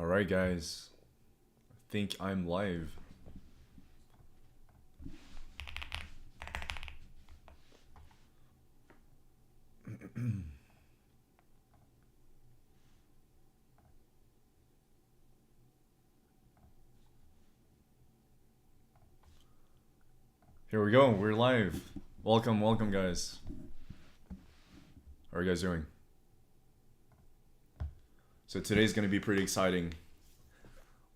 Alright guys, I think I'm live. Here we go, we're live. Welcome guys. How are you guys doing? So today's gonna be pretty exciting.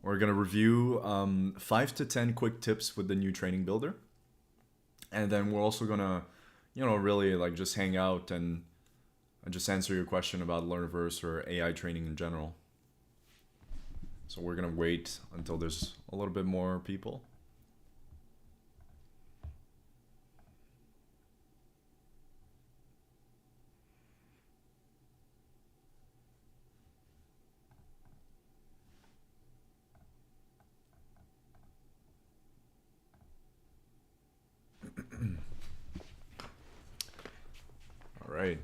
We're gonna review 5 to 10 quick tips with the new training builder. And then we're also gonna, really like just hang out and just answer your question about Learniverse or AI training in general. So we're gonna wait until there's a little bit more people. All right.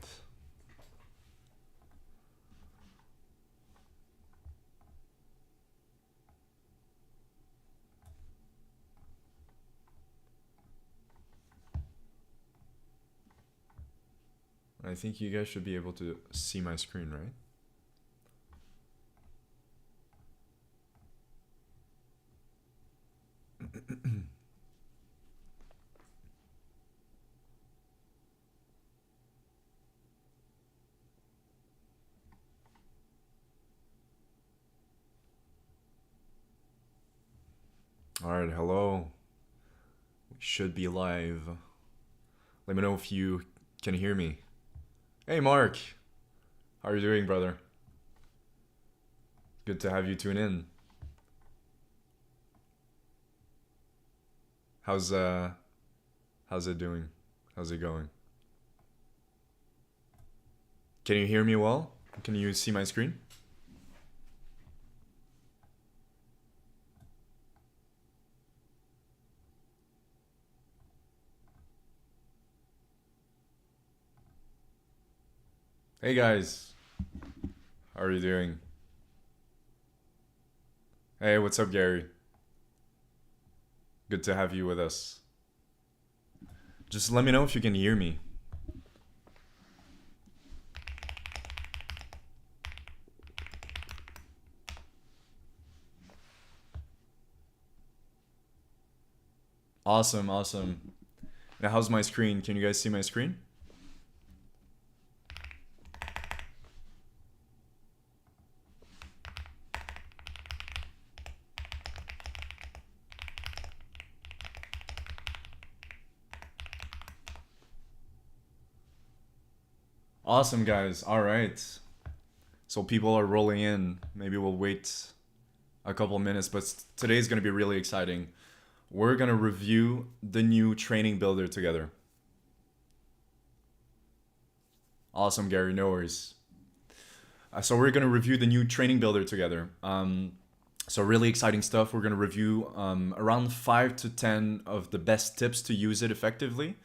I think you guys should be able to see my screen, right? All right, hello. We should be live. Let me know if you can hear me. Hey, Mark. How are you doing, brother? Good to have you tune in. How's it doing? How's it going? Can you hear me well? Can you see my screen? Hey guys, how are you doing? Hey, what's up, Gary? Good to have you with us. Just let me know if you can hear me. Awesome, awesome. Now, how's my screen? Can you guys see my screen? Awesome, guys. All right. So people are rolling in. Maybe we'll wait a couple minutes, but today's going to be really exciting. We're going to review the new training builder together. Awesome, Gary. No worries. So we're going to review the new training builder together. So really exciting stuff. We're going to review around 5 to 10 of the best tips to use it effectively.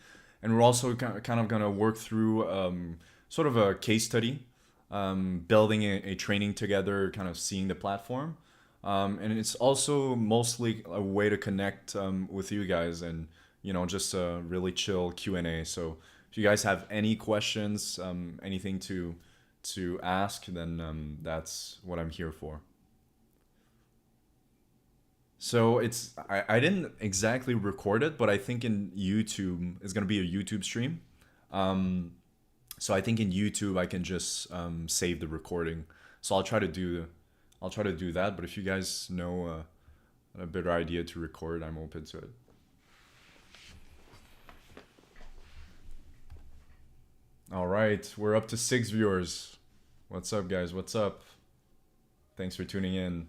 And we're also kind of going to work through sort of a case study, building a training together, kind of seeing the platform. And it's also mostly a way to connect with you guys and, just a really chill Q&A. So if you guys have any questions, anything to ask, then that's what I'm here for. So I didn't exactly record it, but I think in YouTube, it's going to be a YouTube stream. So I think in YouTube, I can just save the recording. So I'll try to do that. But if you guys know a better idea to record, I'm open to it. All right, we're up to 6 viewers. What's up, guys? What's up? Thanks for tuning in.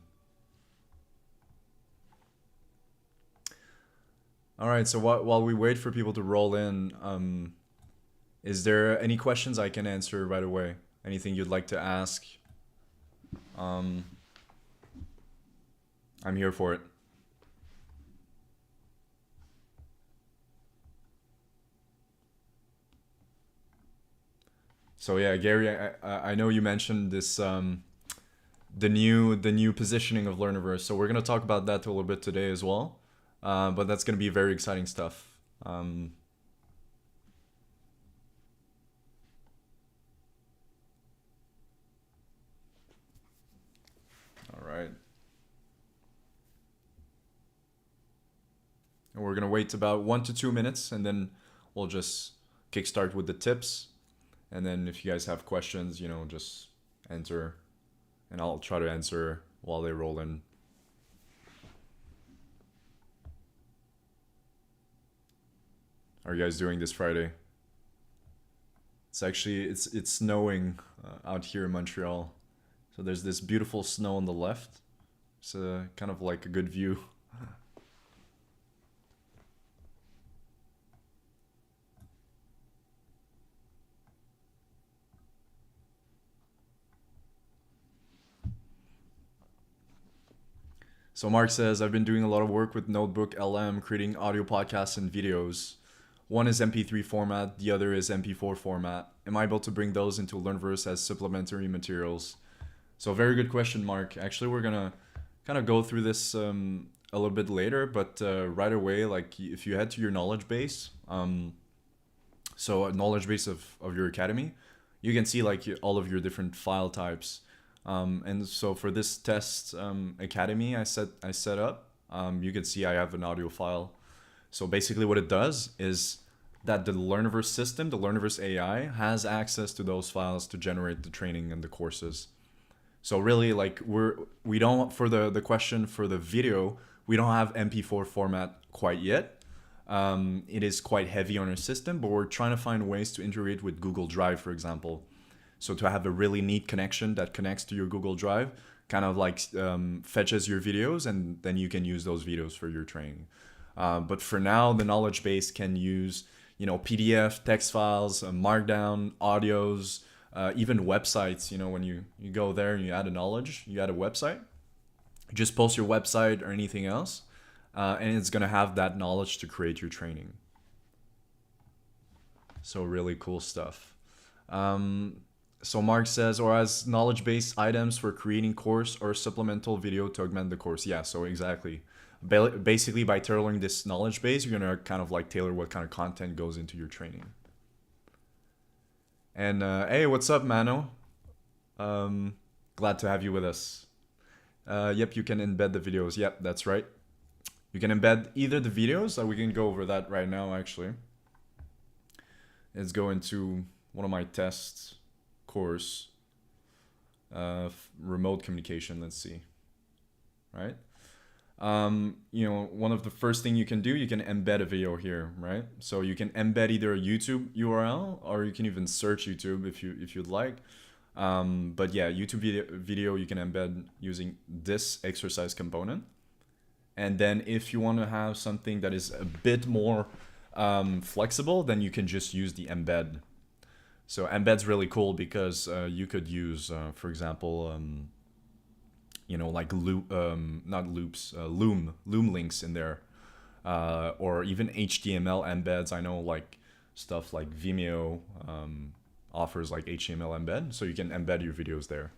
All right, so while we wait for people to roll in, is there any questions I can answer right away? Anything you'd like to ask? I'm here for it. So yeah, Gary, I know you mentioned this the new positioning of Learniverse. So we're gonna talk about that a little bit today as well. But that's gonna be very exciting stuff. All right. And we're gonna wait about 1 to 2 minutes, and then we'll just kickstart with the tips. And then if you guys have questions, just enter, and I'll try to answer while they roll in. How are you guys doing this Friday? It's snowing out here in Montreal, so there's this beautiful snow on the left. It's kind of like a good view. So Mark says, I've been doing a lot of work with Notebook LM, creating audio podcasts and videos. One is MP3 format, the other is MP4 format. Am I able to bring those into Learnverse as supplementary materials? So very good question, Mark. Actually, we're gonna kind of go through this a little bit later, but right away, like if you head to your knowledge base, so a knowledge base of your academy, you can see like all of your different file types. And so for this test academy I set up, you can see I have an audio file. So basically what it does is that the Learniverse system, the Learniverse AI, has access to those files to generate the training and the courses. So really, like we don't, for the question for the video, we don't have MP4 format quite yet. It is quite heavy on our system, but we're trying to find ways to integrate with Google Drive, for example. So to have a really neat connection that connects to your Google Drive, kind of like fetches your videos, and then you can use those videos for your training. But for now, the knowledge base can use, PDF, text files, Markdown, audios, even websites. When you go there and you add a website, just post your website or anything else, and it's gonna have that knowledge to create your training. So really cool stuff. So Mark says, or as knowledge-based items for creating course or supplemental video to augment the course. Yeah, so exactly. Basically, by tailoring this knowledge base, you're gonna kind of like tailor what kind of content goes into your training. And hey, what's up, Mano? Glad to have you with us. Yep, you can embed the videos. Yep, that's right. You can embed either the videos, we can go over that right now actually. Let's go into one of my tests course, remote communication. Let's see, right? One of the first thing you can do, you can embed a video here, right? So you can embed either a YouTube URL, or you can even search YouTube if you'd like. But yeah, YouTube video you can embed using this exercise component. And then if you want to have something that is a bit more flexible, then you can just use the embed. So embed's really cool because you could use, for example, like not loops, Loom links in there, or even HTML embeds. I know like stuff like Vimeo offers like HTML embed, so you can embed your videos there.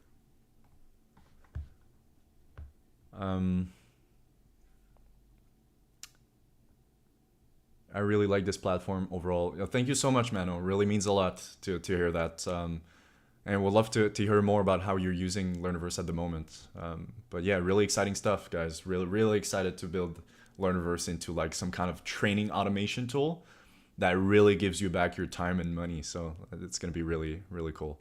I really like this platform overall. Thank you so much, Mano. It really means a lot to hear that. And we'd love to hear more about how you're using Learniverse at the moment. But yeah, really exciting stuff, guys. Really, really excited to build Learniverse into like some kind of training automation tool that really gives you back your time and money. So it's going to be really, really cool.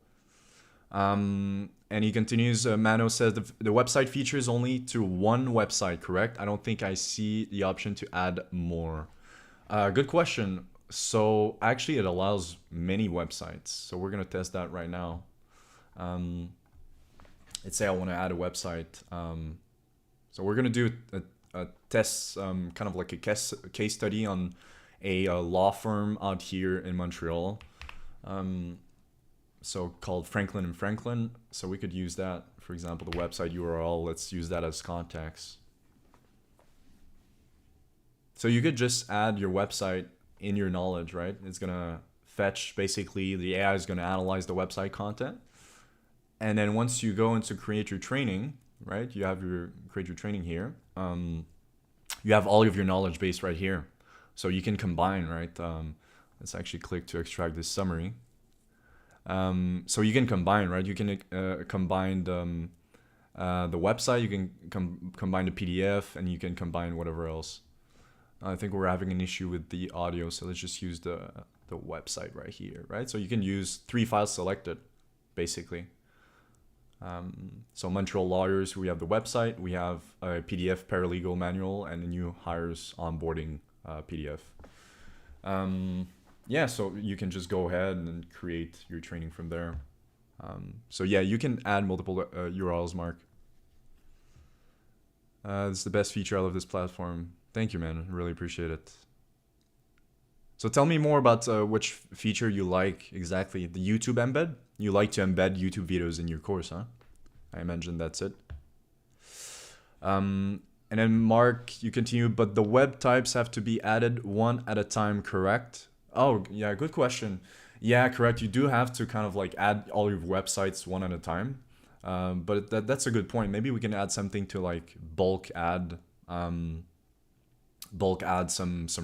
And he continues, Mano says, the website features only to one website, correct? I don't think I see the option to add more. Good question. So actually it allows many websites. So we're going to test that right now. Let's say I want to add a website. So we're going to do a test, kind of like a case study on a law firm out here in Montreal. So called Franklin and Franklin. So we could use that, for example, the website URL. Let's use that as context. So you could just add your website in your knowledge, right? It's gonna fetch, basically the AI is gonna analyze the website content, And then once you go into create your training, right? You have your create your training here. You have all of your knowledge base right here. So you can combine, right? Let's actually click to extract this summary. So you can combine, right? You can combine the website, you can combine the PDF, and you can combine whatever else. I think we're having an issue with the audio, so let's just use the website right here, right? So you can use 3 files selected, basically. So Montreal Lawyers, we have the website, we have a PDF paralegal manual, and a new hires onboarding PDF. Yeah, so you can just go ahead and create your training from there. So yeah, you can add multiple URLs, Mark. This is the best feature. I love this platform. Thank you, man. I really appreciate it. So tell me more about which feature you like exactly. The YouTube embed? You like to embed YouTube videos in your course, huh? I imagine that's it. And then Mark, you continue, but the web types have to be added one at a time, correct? Oh, yeah, good question. Yeah, correct. You do have to kind of like add all your websites one at a time. But that's a good point. Maybe we can add something to like bulk add some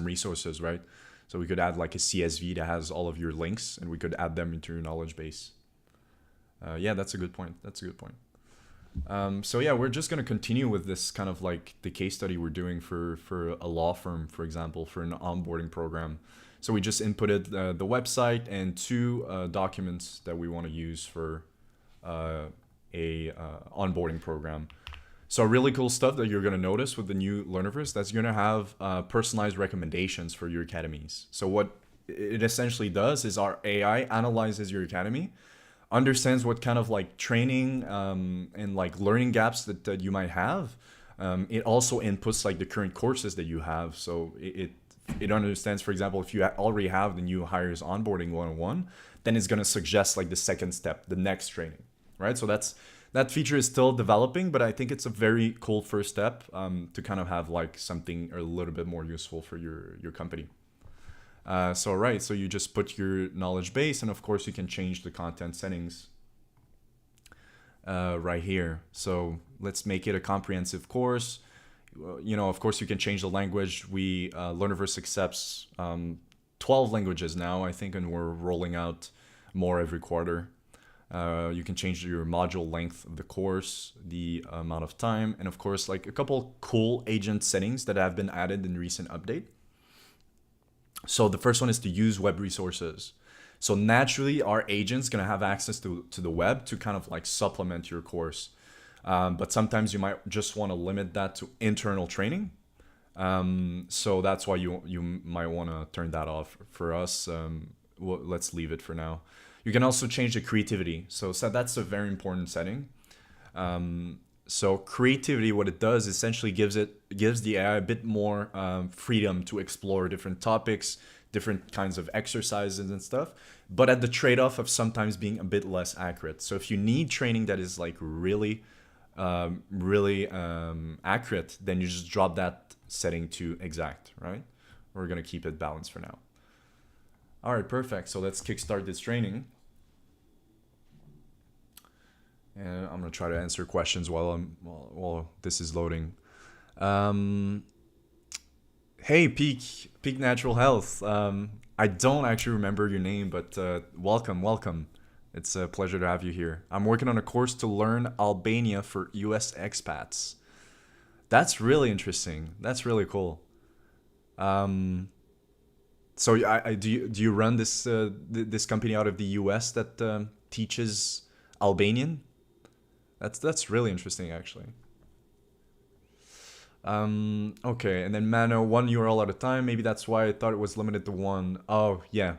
resources, right? So we could add like a CSV that has all of your links, and we could add them into your knowledge base. Yeah, that's a good point. That's a good point. So yeah, we're just going to continue with this kind of like the case study we're doing for a law firm, for example, for an onboarding program. So we just inputted the website and 2 documents that we want to use for a onboarding program. So really cool stuff that you're going to notice with the new Learniverse, that's going to have personalized recommendations for your academies. So what it essentially does is our AI analyzes your academy, understands what kind of like training and like learning gaps that you might have. It also inputs like the current courses that you have. So it understands, for example, if you already have the new hires onboarding 101, then it's going to suggest like the second step, the next training, right? So that feature is still developing, but I think it's a very cool first step to kind of have like something a little bit more useful for your company. So you just put your knowledge base, and of course you can change the content settings right here. So let's make it a comprehensive course. You know, of course you can change the language. Learniverse accepts 12 languages now, I think, and we're rolling out more every quarter. You can change your module length of the course, the amount of time, and of course like a couple cool agent settings that have been added in recent update. So the first one is to use web resources. So naturally our agent's gonna have access to the web to kind of like supplement your course. But sometimes you might just want to limit that to internal training. So that's why you might want to turn that off. For us, let's leave it for now. You can also change the creativity. So that's a very important setting. So creativity, what it does essentially gives the AI a bit more freedom to explore different topics, different kinds of exercises and stuff, but at the trade-off of sometimes being a bit less accurate. So if you need training that is like really accurate, then you just drop that setting to exact, right? We're gonna keep it balanced for now. All right, perfect. So let's kickstart this training. And I'm gonna try to answer questions while this is loading. Hey, Peak Natural Health. I don't actually remember your name, but welcome. It's a pleasure to have you here. I'm working on a course to learn Albania for US expats. That's really interesting. That's really cool. So do you run this company out of the US that teaches Albanian? That's really interesting, actually. Okay, and then Mano, 1 URL at a time. Maybe that's why I thought it was limited to 1. Oh, yeah.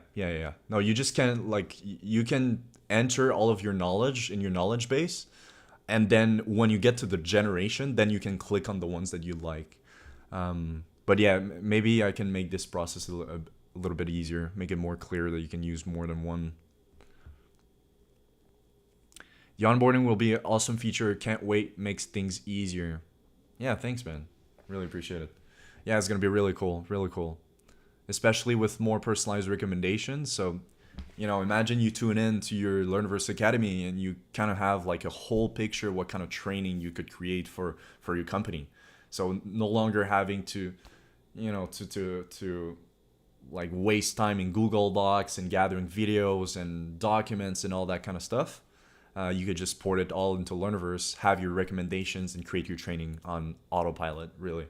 No, you just can't, like, you can enter all of your knowledge in your knowledge base, and then when you get to the generation, then you can click on the ones that you like. But yeah, maybe I can make this process a little bit easier, make it more clear that you can use more than one. The onboarding will be an awesome feature. Can't wait. Makes things easier. Yeah, thanks, man. Really appreciate it. Yeah, it's going to be really cool. Really cool. Especially with more personalized recommendations. So imagine you tune in to your Learniverse Academy and you kind of have like a whole picture of what kind of training you could create for your company. So no longer having to, to like waste time in Google Docs and gathering videos and documents and all that kind of stuff. You could just port it all into Learniverse, have your recommendations, and create your training on autopilot, really.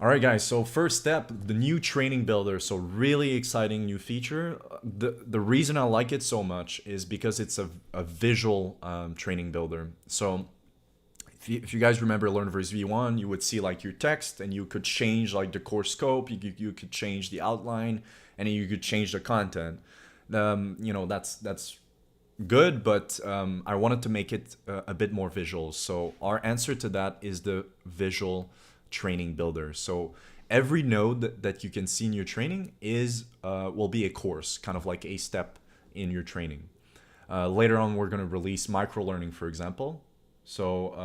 All right, guys, so first step, the new training builder. So really exciting new feature. The reason I like it so much is because it's a visual training builder. So if you guys remember Learniverse V1, you would see like your text and you could change like the course scope, you could change the outline, and you could change the content. That's good, but I wanted to make it a bit more visual. So our answer to that is the visual training builder. So every node that you can see in your training will be a course, kind of like a step in your training. Later on, we're going to release micro learning, for example. So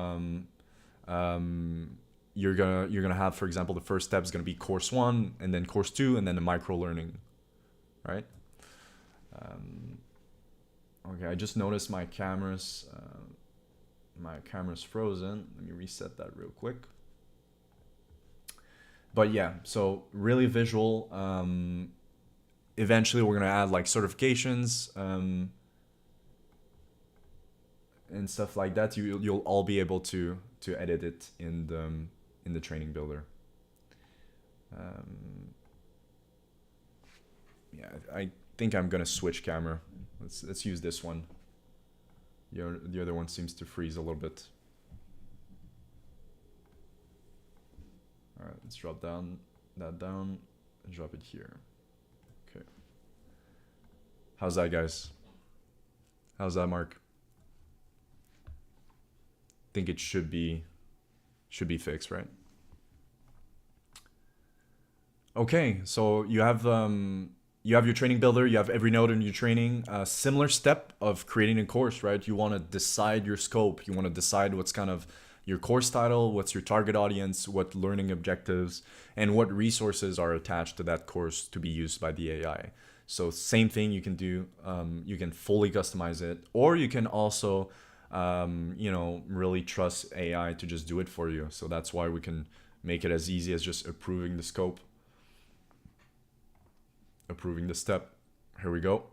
you're gonna have, for example, the first step is going to be course 1, and then course 2, and then the micro learning, right? Okay, I just noticed my camera's frozen. Let me reset that real quick. But yeah, so really visual. Eventually, we're gonna add like certifications and stuff like that. You'll all be able to edit it in the training builder. Yeah, I think I'm gonna switch camera. Let's use this one. The other one seems to freeze a little bit. All right, let's drop that down and drop it here. Okay. How's that, guys? How's that, Mark? Think it should be fixed, right? Okay, so you have your training builder, you have every node in your training. Similar step of creating a course, right? You want to decide your scope. You want to decide what's kind of your course title, what's your target audience, what learning objectives, and what resources are attached to that course to be used by the AI. So same thing you can do. You can fully customize it, or you can also, really trust AI to just do it for you. So that's why we can make it as easy as just approving the scope, approving the step. Here we go.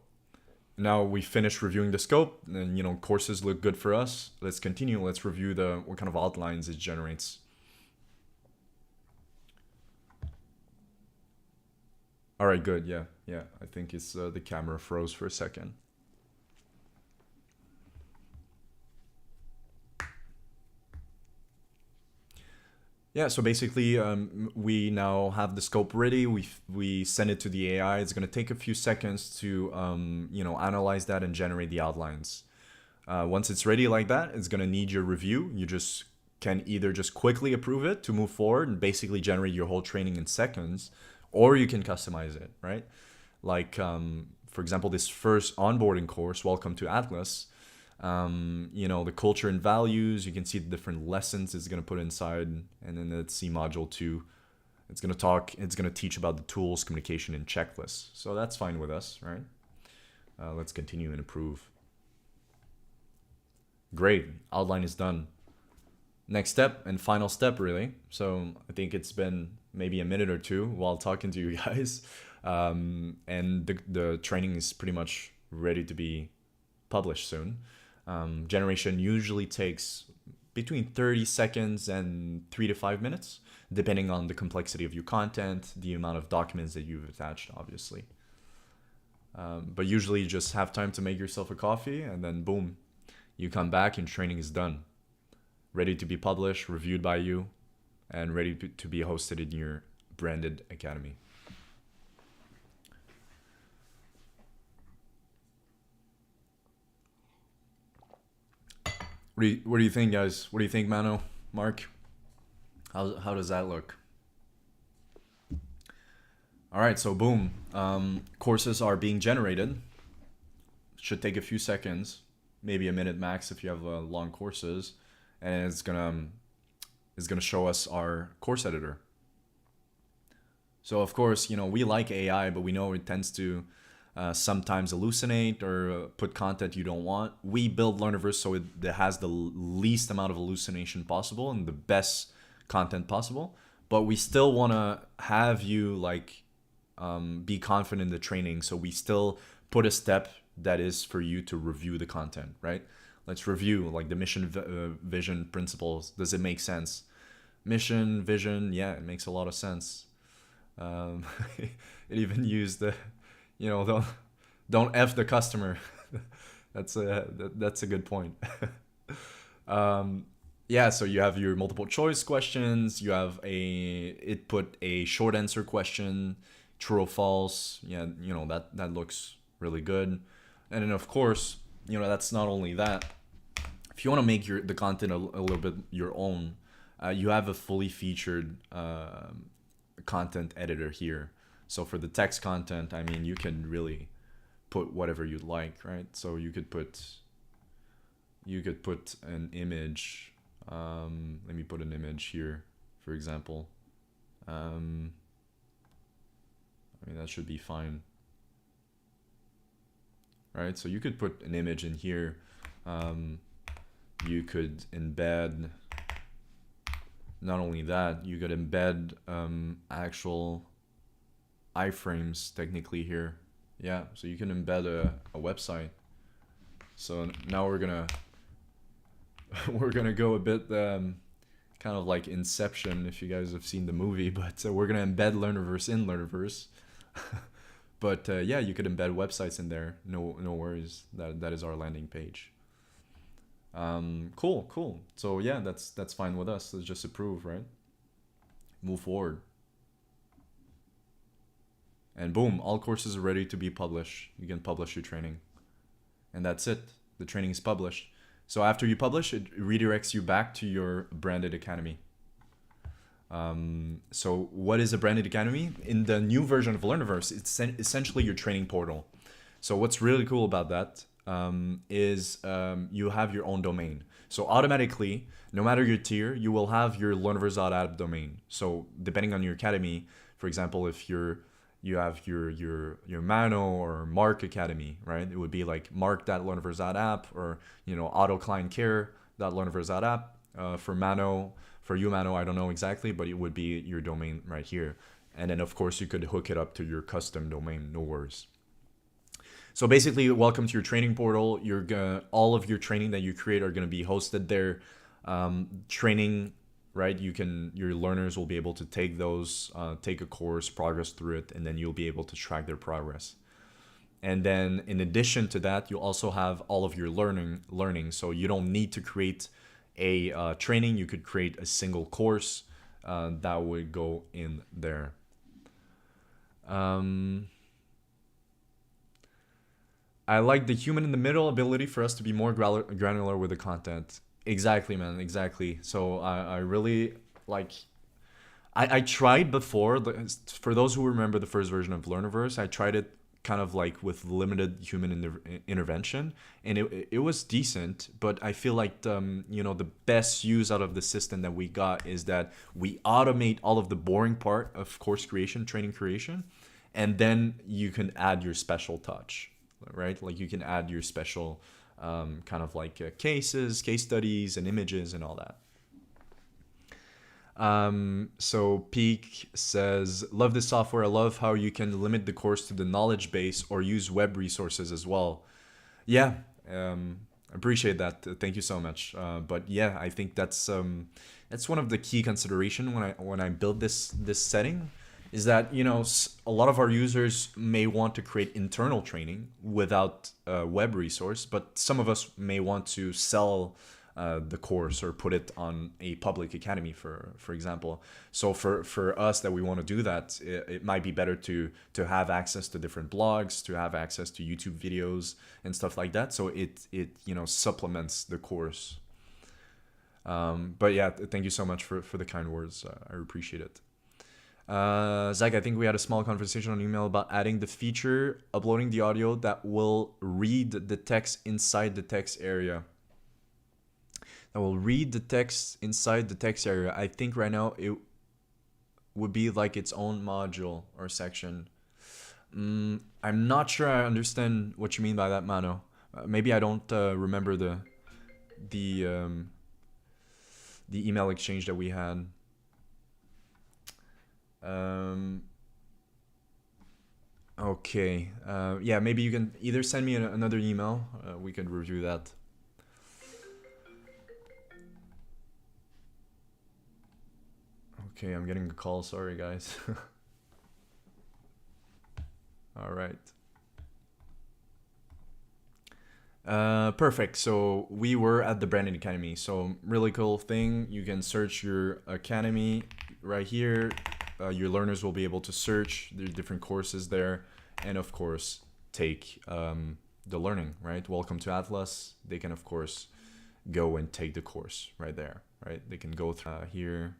Now we finished reviewing the scope, and courses look good for us. Let's continue. Let's review what kind of outlines it generates. All right, good. Yeah. I think it's the camera froze for a second. Yeah, so basically, we now have the scope ready. We send it to the AI. It's going to take a few seconds to analyze that and generate the outlines. Once it's ready like that, it's going to need your review. You just can either just quickly approve it to move forward and basically generate your whole training in seconds, or you can customize it, right? Like, for example, this first onboarding course, Welcome to Atlas, the culture and values, you can see the different lessons it's going to put inside. And then let's see module 2. It's going to teach about the tools, communication, and checklists. So that's fine with us, right? Let's continue and improve. Great, outline is done. Next step and final step, really. So I think it's been maybe a minute or two while talking to you guys. And the training is pretty much ready to be published soon. Generation usually takes between 30 seconds and 3 to 5 minutes, depending on the complexity of your content, the amount of documents that you've attached, obviously. But usually you just have time to make yourself a coffee, and then boom, you come back and training is done. Ready to be published, reviewed by you, and ready to be hosted in your branded academy. What do you think, guys? What do you think, Mano? Mark? How does that look? All right, so boom. Courses are being generated. Should take a few seconds, maybe a minute max if you have long courses, and it's gonna show us our course editor. So of course, we like AI, but we know it tends to sometimes hallucinate or put content you don't want. We build Learniverse so it has the least amount of hallucination possible and the best content possible. But we still want to have you like be confident in the training. So we still put a step that is for you to review the content, right? Let's review like the mission, vision, principles. Does it make sense? Mission, vision, yeah, it makes a lot of sense. Um, it even used the, don't f the customer. That's a good point. um, yeah, so you have your multiple choice questions. You have it put a short answer question, true or false. Yeah, that looks really good. And then of course, that's not only that. If you want to make the content a little bit your own, you have a fully featured content editor here. So for the text content, I mean, you can really put whatever you'd like, right? So you could put an image. Let me put an image here, for example. I mean, that should be fine, right? So you could put an image in here. You could embed, not only that, you could embed actual iframes technically here. Yeah, so you can embed a website. So now we're gonna go a bit kind of like Inception, if you guys have seen the movie, but we're gonna embed Learniverse in Learniverse. But yeah, you could embed websites in there. No worries. That is our landing page. Cool. So yeah, that's fine with us. Let's just approve, right? Move forward. And boom, all courses are ready to be published. You can publish your training. And that's it. The training is published. So after you publish, it redirects you back to your branded academy. So what is a branded academy? In the new version of Learniverse, it's essentially your training portal. So what's really cool about that is you have your own domain. So automatically, no matter your tier, you will have your learniverse.app domain. So depending on your academy, for example, if you have your Mano or Mark Academy, right? It would be like mark.learniverse.app or autoclientcare.learniverse.app. For Mano, for you Mano, I don't know exactly, but it would be your domain right here. And then of course you could hook it up to your custom domain, no worries. So basically, welcome to your training portal. All of your training that you create are gonna be hosted there. Training, right? Your learners will be able to take those, take a course, progress through it, and then you'll be able to track their progress. And then in addition to that, you also have all of your learning. So you don't need to create a training. You could create a single course that would go in there. I like the human in the middle ability for us to be more granular with the content. Exactly, man. Exactly. So I really like. I tried before. For those who remember the first version of Learniverse, I tried it kind of like with limited human intervention, and it was decent. But I feel like the best use out of the system that we got is that we automate all of the boring part of course creation, training creation, and then you can add your special touch. Right? Like you can add your special kind of like cases, case studies, and images and all that. So Peak says, love this software. I love how you can limit the course to the knowledge base or use web resources as well. Yeah, appreciate that. Thank you so much. But yeah, I think that's one of the key consideration when I build this setting. Is that a lot of our users may want to create internal training without a web resource, but some of us may want to sell the course or put it on a public academy, for example. So for us that we want to do that, it might be better to have access to different blogs, to have access to YouTube videos and stuff like that. So it supplements the course. But yeah, thank you so much for the kind words. I appreciate it. Zach, I think we had a small conversation on email about adding the feature, uploading the audio that will read the text inside the text area. That will read the text inside the text area. I think right now would be like its own module or section. I'm not sure I understand what you mean by that, Mano. Maybe I don't remember the um, the email exchange that we had. Okay. Yeah, maybe you can either send me another email. We can review that. Okay, I'm getting a call. Sorry, guys. All right. Perfect. So we were at the Branding Academy. So really cool thing. You can search your academy right here. Your learners will be able to search the different courses there, and of course take the learning. Right. Welcome to Atlas. They can of course go and take the course right there. Right. They can go through here.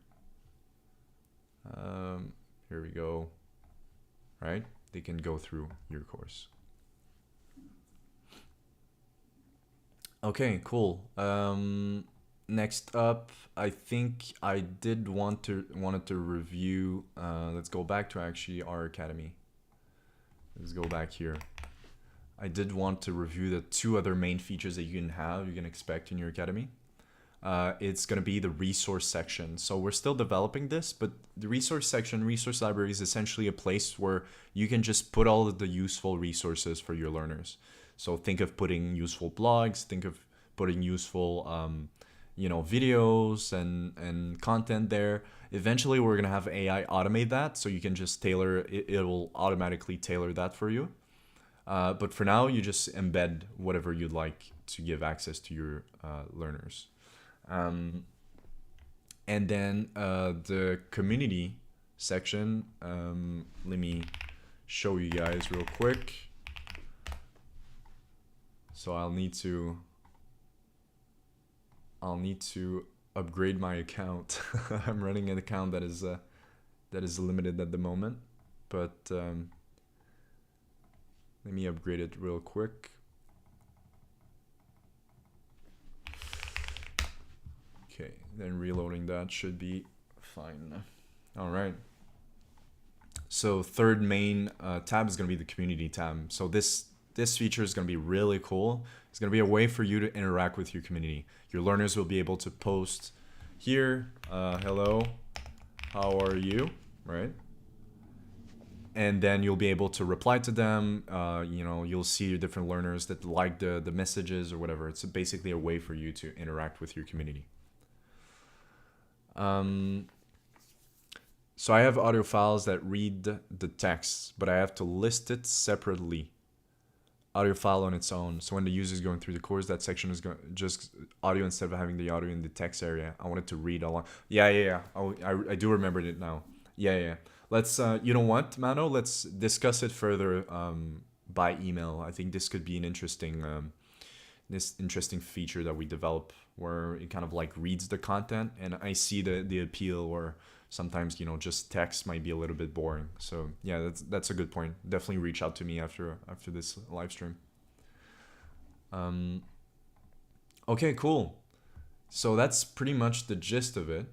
Here we go. Right. They can go through your course. Okay, cool. Next up, I think I did wanted to review. Let's go back to actually our academy. Let's go back here. I did want to review the two other main features that you can expect in your academy. It's gonna be the resource section. So we're still developing this, but the resource section, resource library, is essentially a place where you can just put all of the useful resources for your learners. So think of putting useful blogs, think of putting useful, videos and content there. Eventually, we're gonna have AI automate that, so you can just tailor it. It will automatically tailor that for you. But for now, you just embed whatever you'd like to give access to your learners. And then the community section. Let me show you guys real quick. So I'll need to upgrade my account. I'm running an account that is limited at the moment, but let me upgrade it real quick. Okay, then reloading that should be fine. All right. So third main tab is going to be the community tab. So this feature is going to be really cool. It's going to be a way for you to interact with your community. Your learners will be able to post here, hello, how are you, right? And then you'll be able to reply to them. You'll see your different learners that like the messages or whatever. It's basically a way for you to interact with your community. So I have audio files that read the text, but I have to list it separately. Audio file on its own. So when the user is going through the course, that section is going just audio instead of having the audio in the text area. I want it to read along. Yeah. I do remember it now. Yeah. Let's, you know what, Mano? Let's discuss it further by email. I think this could be an interesting feature that we develop where it kind of like reads the content, and I see the appeal, or sometimes just text might be a little bit boring. So yeah, that's a good point. Definitely reach out to me after this live stream. Okay, cool. So that's pretty much the gist of it.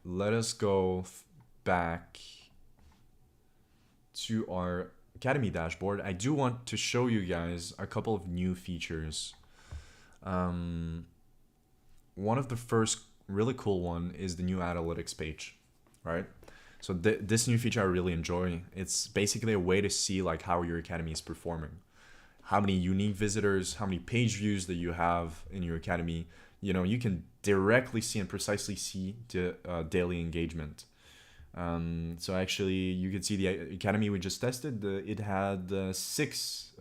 Let us go back to our Academy dashboard. I do want to show you guys a couple of new features. One of the first really cool one is the new analytics page, right? So this new feature I really enjoy. It's basically a way to see like how your academy is performing, how many unique visitors, how many page views that you have in your academy. You can directly see and precisely see the daily engagement. So actually you can see the academy we just tested. It had six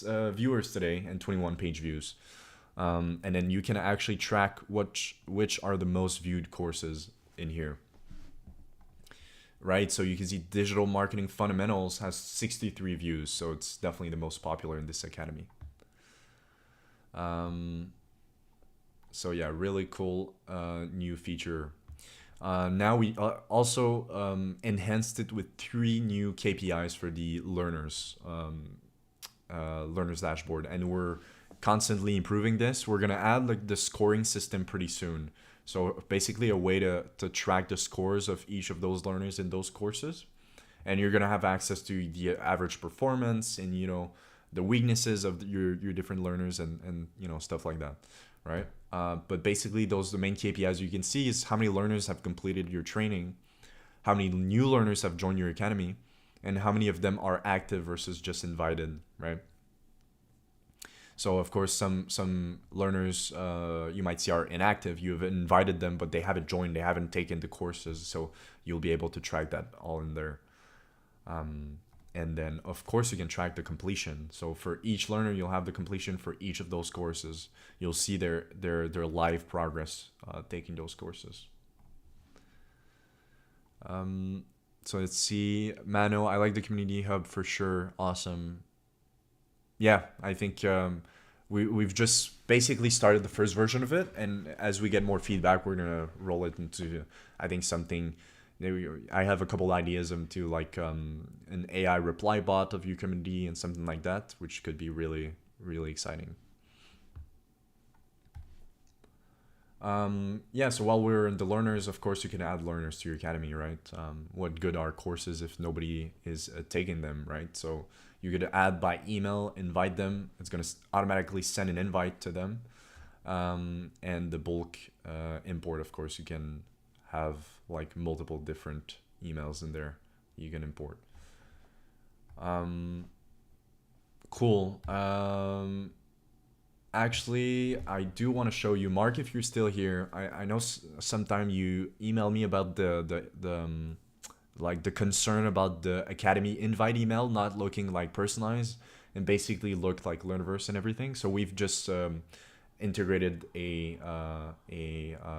viewers today and 21 page views. And then you can actually track which are the most viewed courses in here, right? So you can see digital marketing fundamentals has 63 views, so it's definitely the most popular in this academy. So yeah, really cool new feature. Now we also enhanced it with 3 new KPIs for the learners. learners dashboard, and we're constantly improving this. We're gonna add like the scoring system pretty soon. So basically a way to track the scores of each of those learners in those courses. And you're gonna have access to the average performance and, you know, the weaknesses of your different learners and you know, stuff like that, right? But basically the main KPIs you can see is how many learners have completed your training, how many new learners have joined your academy, and how many of them are active versus just invited, right? So of course, some learners you might see are inactive. You've invited them, but they haven't joined. They haven't taken the courses. So you'll be able to track that all in there. And then of course you can track the completion. So for each learner, you'll have the completion for each of those courses. You'll see their live progress taking those courses. So let's see, Mano, I like the community hub for sure. Awesome. Yeah, I think we've just basically started the first version of it, and as we get more feedback, we're gonna roll it into, I think, something. I have a couple ideas into like an AI reply bot of your community and something like that, which could be really, really exciting. Yeah, so while we're in the learners, of course, you can add learners to your academy, right? What good are courses if nobody is taking them, right? So you could add by email, invite them. It's going to automatically send an invite to them. And the bulk import, of course, you can have like multiple different emails in there you can import. Cool. Actually, I do want to show you, Mark, if you're still here. I know sometime you email me about the like the concern about the academy invite email not looking like personalized and basically looked like Learniverse and everything. So we've just integrated a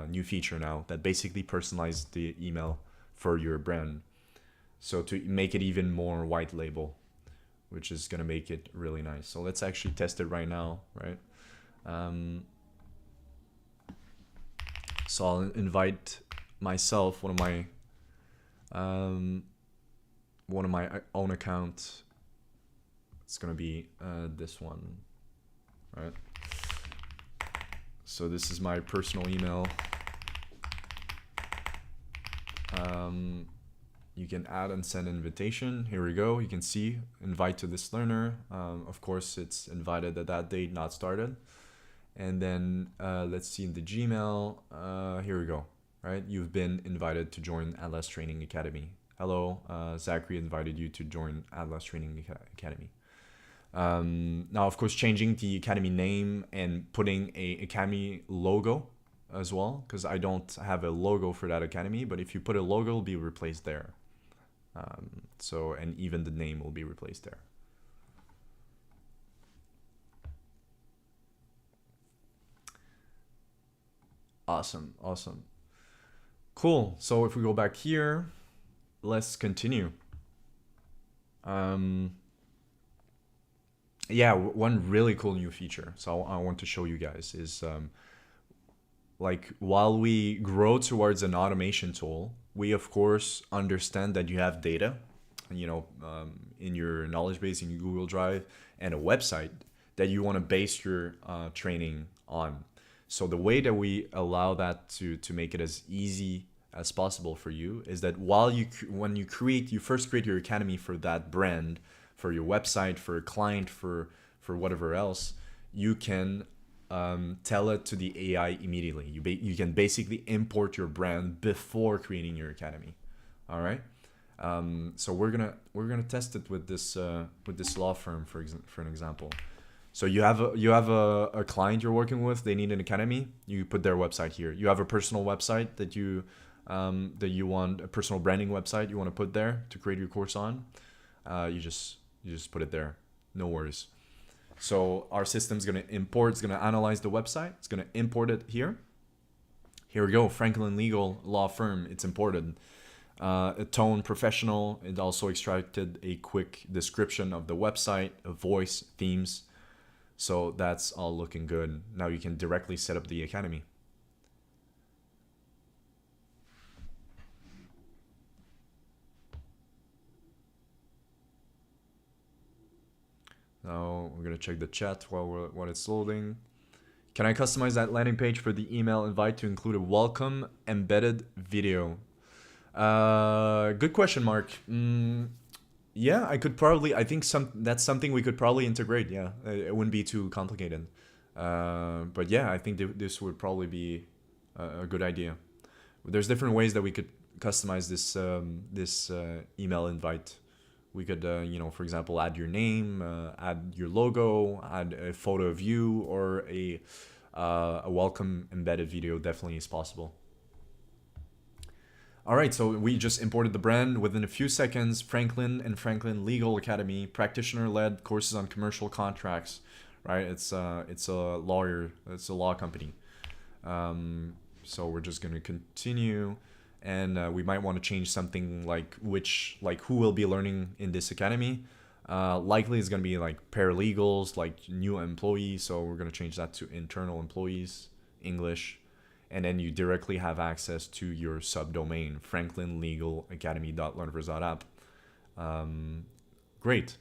new feature now that basically personalized the email for your brand. So to make it even more white label, which is gonna make it really nice. So let's actually test it right now, right? So I'll invite myself, one of my own accounts. It's gonna be this one, right? So this is my personal email. You can add and send an invitation. Here we go. You can see invite to this learner. Of course, it's invited at that date, not started. And then let's see in the Gmail. Here we go. Right, you've been invited to join Atlas Training Academy. Hello, Zachary invited you to join Atlas Training Academy. Now, of course, changing the academy name and putting a academy logo as well, because I don't have a logo for that academy, but if you put a logo, it'll be replaced there. So, and even the name will be replaced there. Awesome, awesome. Cool, so if we go back here, let's continue. Yeah, one really cool new feature, so I want to show you guys is like while we grow towards an automation tool, we of course understand that you have data, you know, in your knowledge base in your Google Drive and a website that you want to base your training on. So the way that we allow that to make it as easy as possible for you is that when you first create your academy for that brand, for your website, for a client, for whatever else, you can tell it to the AI immediately. You can basically import your brand before creating your academy. All right. So we're gonna test it with this law firm for an example. So you have a client you're working with. They need an academy. You put their website here. You have a personal website that you want, a personal branding website you want to put there to create your course on. You just put it there. No worries. So our system's going to import, it's going to analyze the website. It's going to import it here. Here we go. Franklin Legal Law Firm. It's imported. A tone professional. It also extracted a quick description of the website, a voice, themes. So that's all looking good. Now you can directly set up the academy. Now we're gonna check the chat while it's loading. Can I customize that landing page for the email invite to include a welcome embedded video? Good question, Mark. Yeah, I could probably. I think that's something we could probably integrate. Yeah, it wouldn't be too complicated. But yeah, I think this would probably be a good idea. There's different ways that we could customize this email invite. We could, you know, for example, add your name, add your logo, add a photo of you, or a welcome embedded video. Definitely is possible. All right, so we just imported the brand within a few seconds. Franklin and Franklin Legal Academy, practitioner-led courses on commercial contracts. Right, it's a lawyer, it's a law company. So we're just gonna continue, and we might want to change something like who will be learning in this academy. Likely it's gonna be like paralegals, like new employees. So we're gonna change that to internal employees, English. And then you directly have access to your subdomain, franklinlegalacademy.learniverse.app. Great.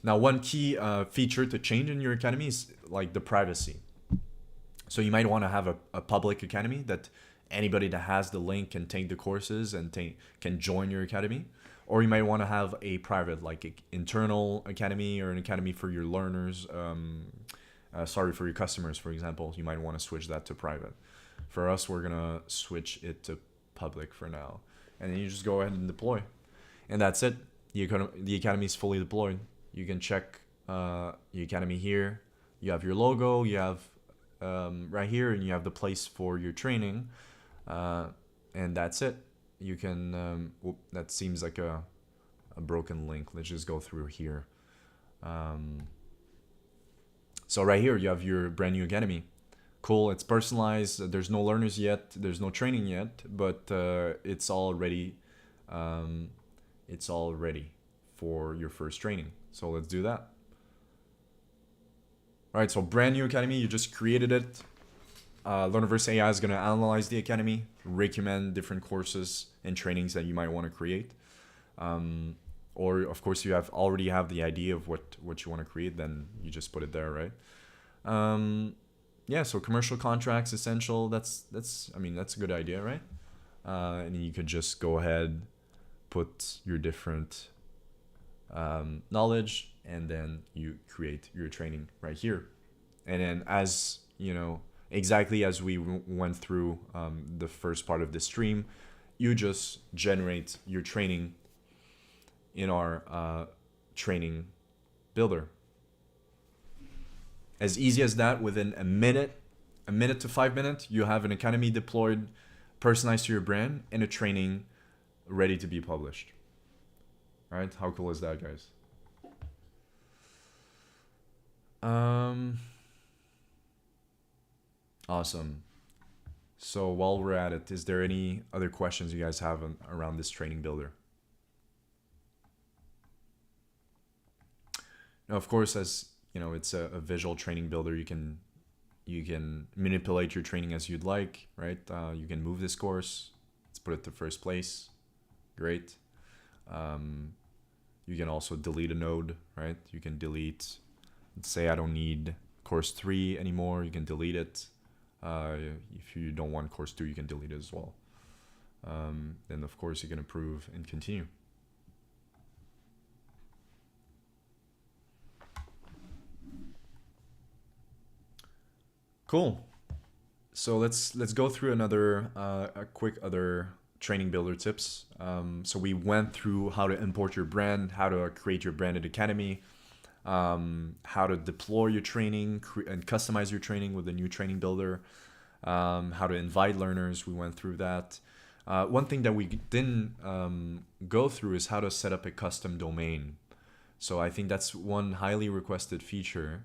Now, one key feature to change in your academy is like the privacy. So you might want to have a public academy that anybody that has the link can take the courses and can join your academy. Or you might want to have a private, like internal academy or an academy for your learners. For your customers, for example. You might want to switch that to private. For us, we're gonna switch it to public for now, and then you just go ahead and deploy, and that's it. The academy is fully deployed. You can check the academy here. You have your logo. You have right here, and you have the place for your training, and that's it. You can. That seems like a broken link. Let's just go through here. So right here, you have your brand new academy. Cool, it's personalized. There's no learners yet. There's no training yet, but it's all ready. It's all ready for your first training. So let's do that. All right, so brand new academy. You just created it. Learniverse AI is going to analyze the academy, recommend different courses and trainings that you might want to create. Or of course, you already have the idea of what you want to create. Then you just put it there, right? Yeah, so commercial contracts, essential, that's a good idea, right? And you could just go ahead, put your different knowledge, and then you create your training right here. And then as, you know, exactly as we went through the first part of the stream, you just generate your training in our training builder. As easy as that, within a minute to 5 minutes, you have an academy deployed, personalized to your brand, and a training ready to be published. All right, how cool is that, guys? Awesome. So while we're at it, is there any other questions you guys have around this training builder? Now, of course, as you know, it's a visual training builder. You can manipulate your training as you'd like, right? You can move this course. Let's put it to first place. Great. You can also delete a node, right? You can delete, let's say I don't need course 3 anymore. You can delete it. If you don't want course 2, you can delete it as well. Then of course you can approve and continue. Cool. So let's go through another a quick other training builder tips. So we went through how to import your brand, how to create your branded academy, how to deploy your training and customize your training with a new training builder, how to invite learners. We went through that. One thing that we didn't go through is how to set up a custom domain. So I think that's one highly requested feature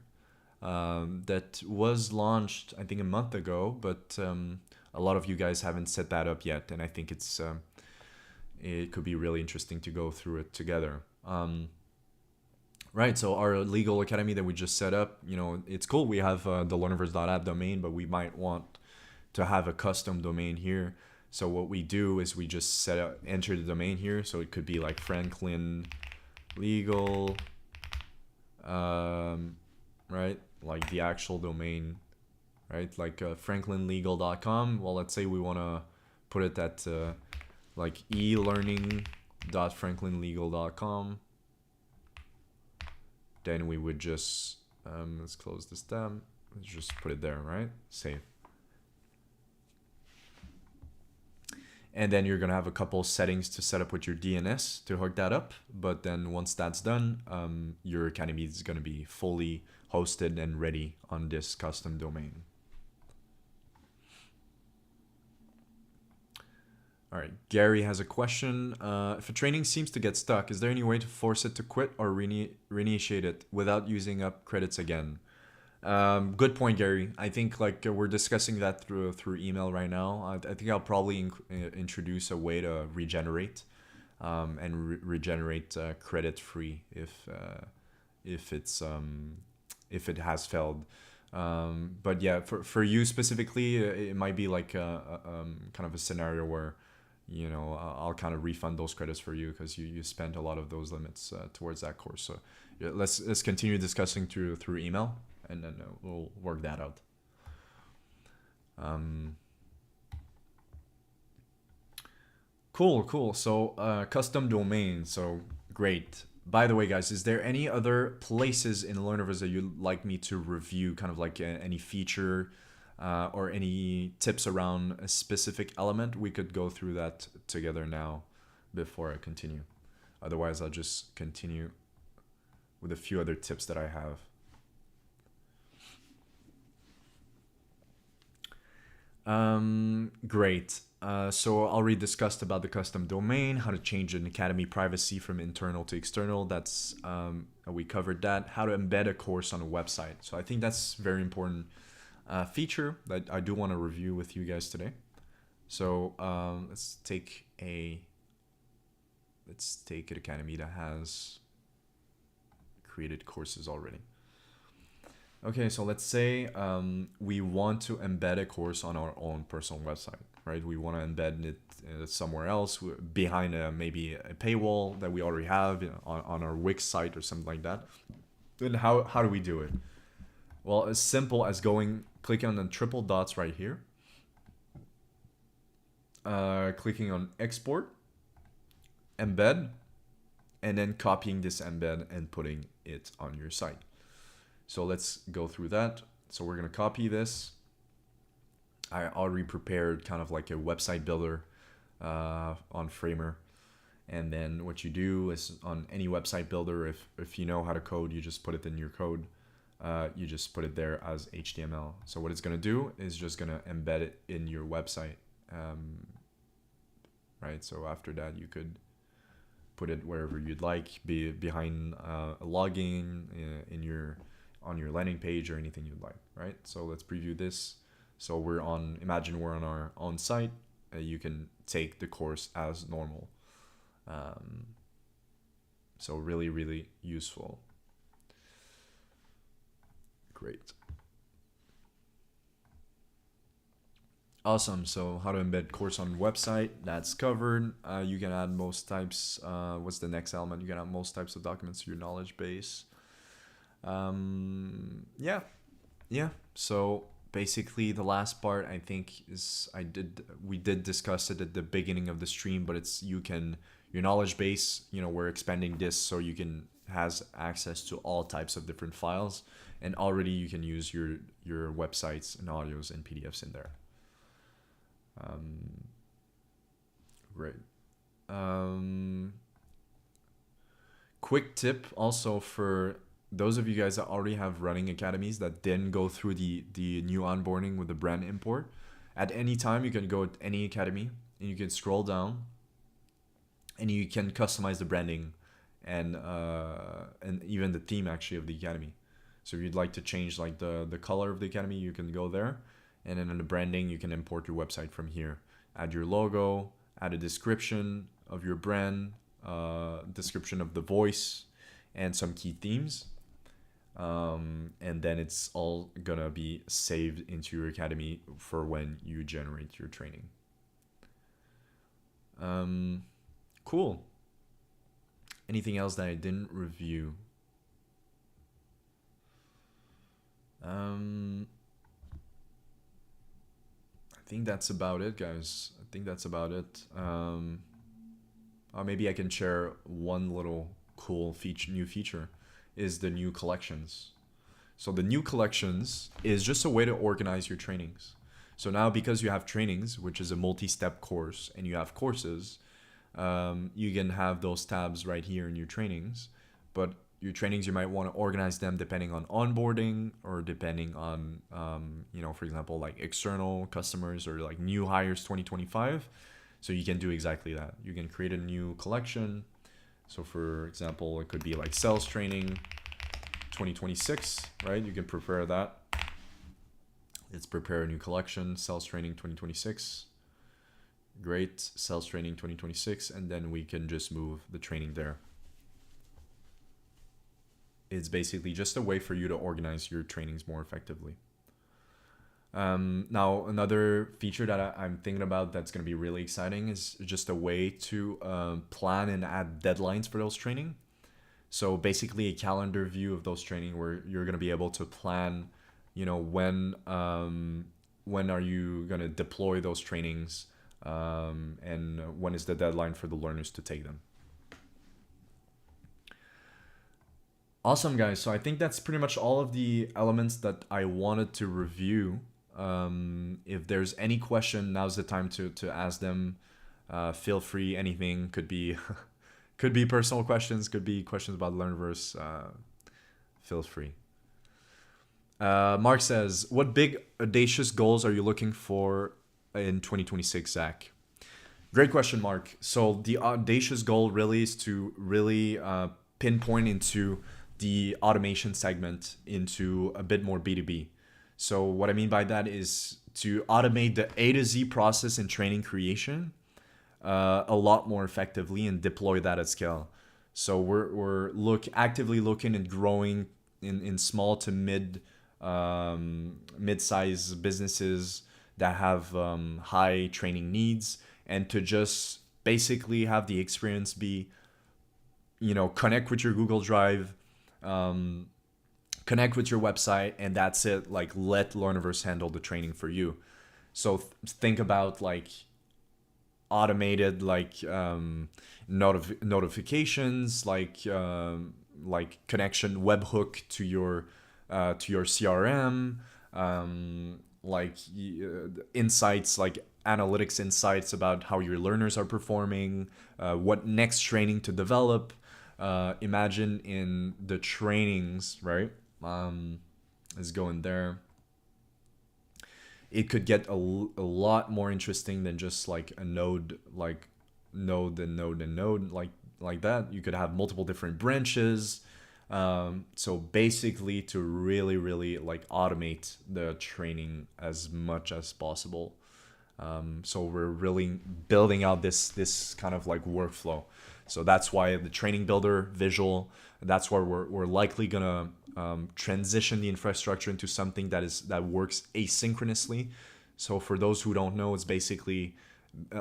that was launched, I think, a month ago, but a lot of you guys haven't set that up yet, and I think it could be really interesting to go through it together. Right, so our legal academy that we just set up, you know, it's cool. We have the learniverse.app domain, but we might want to have a custom domain here. So what we do is we just enter the domain here. So it could be like Franklin Legal right? Like the actual domain, right? Like franklinlegal.com. Well, let's say we want to put it at like elearning.franklinlegal.com. Then we would just, let's close this down. Let's just put it there, right? Save. And then you're gonna have a couple settings to set up with your DNS to hook that up. But then once that's done, your academy is gonna be fully hosted and ready on this custom domain. All right, Gary has a question. If a training seems to get stuck, is there any way to force it to quit or reinitiate it without using up credits again? Good point, Gary. I think like we're discussing that through email right now. I think I'll probably introduce a way to regenerate, and regenerate credit free if it's if it has failed. But yeah, for you specifically, it might be like kind of a scenario where, you know, I'll kind of refund those credits for you because you spent a lot of those limits towards that course. So yeah, let's continue discussing through email, and then we'll work that out. Cool. So custom domain. So great. By the way, guys, is there any other places in Learniverse that you'd like me to review, kind of like any feature or any tips around a specific element? We could go through that together now before I continue. Otherwise, I'll just continue with a few other tips that I have. Great. So already discussed about the custom domain, how to change an academy privacy from internal to external. That's we covered that. How to embed a course on a website. So I think that's very important feature that I do want to review with you guys today. So let's take an academy that has created courses already. Okay, so let's say we want to embed a course on our own personal website, right? We want to embed it somewhere else behind maybe a paywall that we already have, you know, on our Wix site or something like that. Then how do we do it? Well, as simple as clicking on the triple dots right here, clicking on export, embed, and then copying this embed and putting it on your site. So let's go through that. So we're going to copy this. I already prepared kind of like a website builder on Framer. And then what you do is on any website builder, if you know how to code, you just put it in your code. You just put it there as HTML. So what it's going to do is just going to embed it in your website. Right. So after that, you could put it wherever you'd like, be behind a login on your landing page or anything you'd like, right? So let's preview this. So imagine we're on our own site. You can take the course as normal. So really, really useful. Great. Awesome. So how to embed course on website, that's covered. You can add most types. What's the next element? You can add most types of documents to your knowledge base. Yeah. So basically the last part I think is we did discuss it at the beginning of the stream, but it's your knowledge base, you know, we're expanding this so you can has access to all types of different files, and already you can use your websites and audios and PDFs in there. Great. Quick tip also for those of you guys that already have running academies that didn't go through the new onboarding with the brand import. At any time, you can go to any academy and you can scroll down and you can customize the branding and even the theme actually of the academy. So if you'd like to change like the color of the academy, you can go there. And then in the branding, you can import your website from here. Add your logo, add a description of your brand, description of the voice, and some key themes. And then it's all gonna be saved into your academy for when you generate your training. Cool. Anything else that I didn't review? I think that's about it, guys. I think that's about it. Maybe I can share one little cool new feature is the new collections. So the new collections is just a way to organize your trainings. So now because you have trainings, which is a multi-step course, and you have courses, you can have those tabs right here in your trainings. But your trainings, you might want to organize them depending on onboarding or depending on, for example, like external customers or like new hires 2025. So you can do exactly that. You can create a new collection. So for example, it could be like sales training 2026, right? You can prepare that. Let's prepare a new collection, sales training 2026. Great, sales training 2026, and then we can just move the training there. It's basically just a way for you to organize your trainings more effectively. Now, another feature that I'm thinking about that's going to be really exciting is just a way to plan and add deadlines for those training. So basically a calendar view of those training where you're going to be able to plan, when are you going to deploy those trainings, and when is the deadline for the learners to take them. Awesome, guys. So I think that's pretty much all of the elements that I wanted to review. If there's any question, now's the time to ask them. Feel free. Anything could be could be personal questions, could be questions about Learniverse. Feel free. Mark says, what big audacious goals are you looking for in 2026, Zach? Great question, Mark. So the audacious goal really is to really pinpoint into the automation segment into a bit more B2B. So what I mean by that is to automate the A to Z process in training creation a lot more effectively and deploy that at scale. So we're actively looking at growing in small to mid-size businesses that have high training needs, and to just basically have the experience be, connect with your Google Drive, connect with your website, and that's it. Like, let Learniverse handle the training for you. So think about like automated notifications, like connection webhook to your CRM, insights, like analytics insights about how your learners are performing, what next training to develop. Imagine in the trainings, right? Is going there. It could get a lot more interesting than just like a node, like node and node and node, like that. You could have multiple different branches. So basically to really, really like automate the training as much as possible. So we're really building out this kind of like workflow. So that's why the training builder visual, that's where we're likely gonna transition the infrastructure into something that works asynchronously. So for those who don't know, it's basically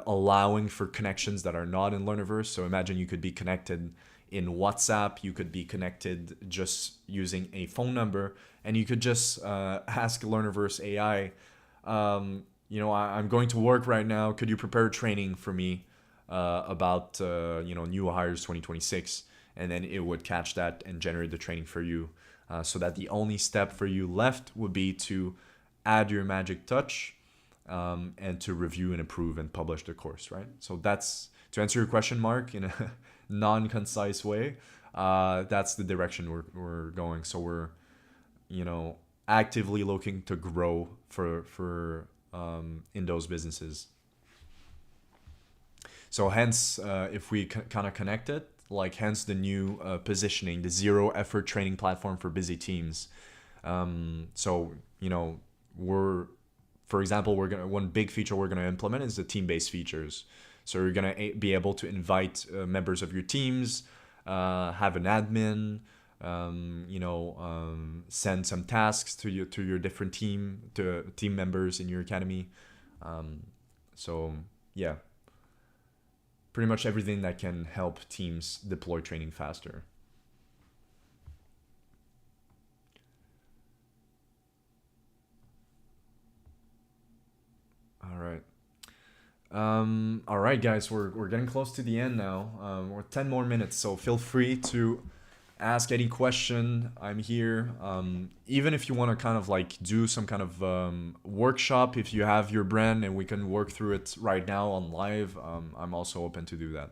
allowing for connections that are not in Learniverse. So imagine you could be connected in WhatsApp, you could be connected just using a phone number, and you could just ask Learniverse AI, I'm going to work right now. Could you prepare training for me about new hires 2026? And then it would catch that and generate the training for you, so that the only step for you left would be to add your magic touch, and to review and approve and publish the course, right? So that's, to answer your question, Mark, in a non-concise way, that's the direction we're going. So we're actively looking to grow for in those businesses. So hence, if we kind of connect it, like hence the new positioning, the zero effort training platform for busy teams. So for example, one big feature we're gonna implement is the team-based features. So you're gonna be able to invite members of your teams, have an admin, send some tasks to your different team members in your academy. So yeah, pretty much everything that can help teams deploy training faster. All right, guys, we're getting close to the end now. We're 10 more minutes, so feel free to ask any question. I'm here. Even if you want to kind of like do some kind of workshop, if you have your brand and we can work through it right now on live, I'm also open to do that.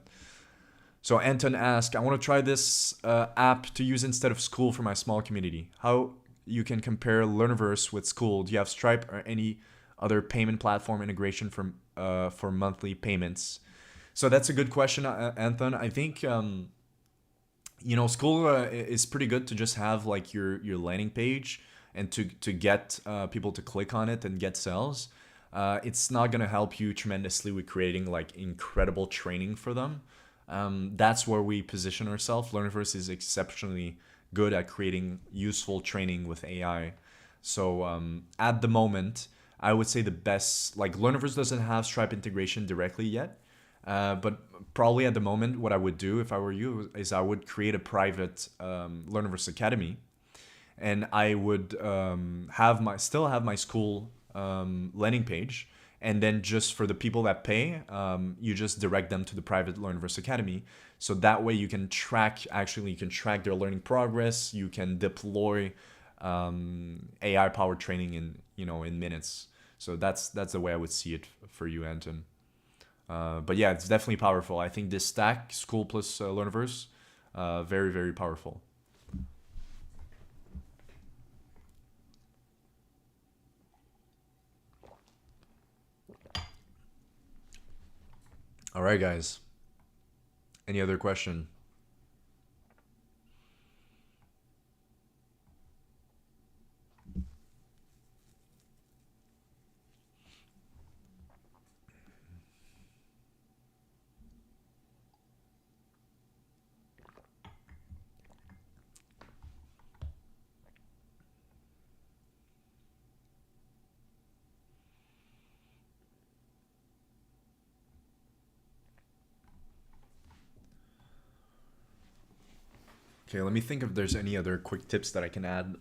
So Anton asked, I want to try this app to use instead of School for my small community. How you can compare Learniverse with School? Do you have Stripe or any other payment platform integration for monthly payments? So that's a good question, Anton. I think School is pretty good to just have like your landing page and to get people to click on it and get sales. It's not gonna help you tremendously with creating like incredible training for them. That's where we position ourselves. Learniverse is exceptionally good at creating useful training with AI. So at the moment, I would say the best, like Learniverse doesn't have Stripe integration directly yet, but probably at the moment, what I would do if I were you is I would create a private Learniverse Academy, and I would still have my school landing page, and then just for the people that pay, you just direct them to the private Learniverse Academy. So that way you can track their learning progress. You can deploy AI powered training in minutes. So that's the way I would see it for you, Anton. But yeah, it's definitely powerful. I think this stack, School plus Learniverse, very, very powerful. All right, guys. Any other question? Okay, let me think if there's any other quick tips that I can add.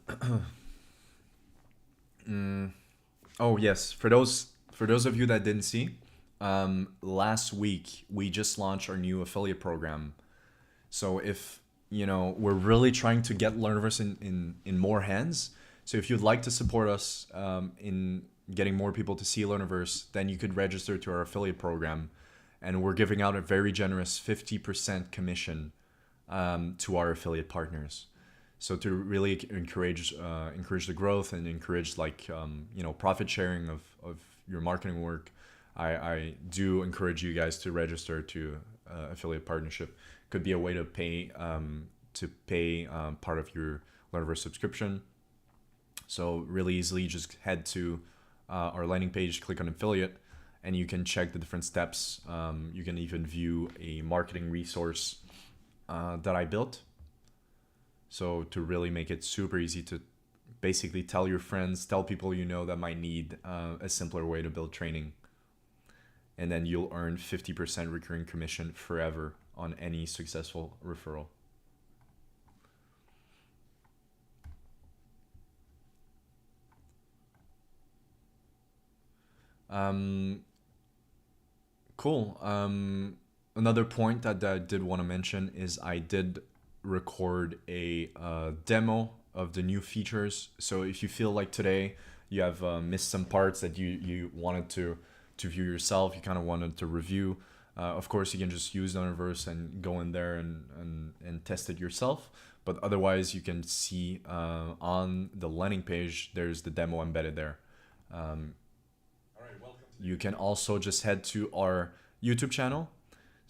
Oh yes, for those of you that didn't see, last week we just launched our new affiliate program. So if we're really trying to get Learniverse in more hands. So if you'd like to support us in getting more people to see Learniverse, then you could register to our affiliate program, and we're giving out a very generous 50% commission to our affiliate partners. So to really encourage the growth and encourage profit sharing of your marketing work, I do encourage you guys to register to affiliate partnership. Could be a way to pay part of your Learniverse subscription. So really easily, just head to our landing page, click on affiliate, and you can check the different steps. You can even view a marketing resource that I built. So to really make it super easy to basically tell your friends, tell people that might need a simpler way to build training. And then you'll earn 50% recurring commission forever on any successful referral. Cool. Another point that I did want to mention is I did record a demo of the new features. So if you feel like today you have missed some parts that you wanted to view yourself, you kind of wanted to review, of course you can just use Learniverse and go in there and test it yourself. But otherwise you can see on the landing page, there's the demo embedded there. You can also just head to our YouTube channel.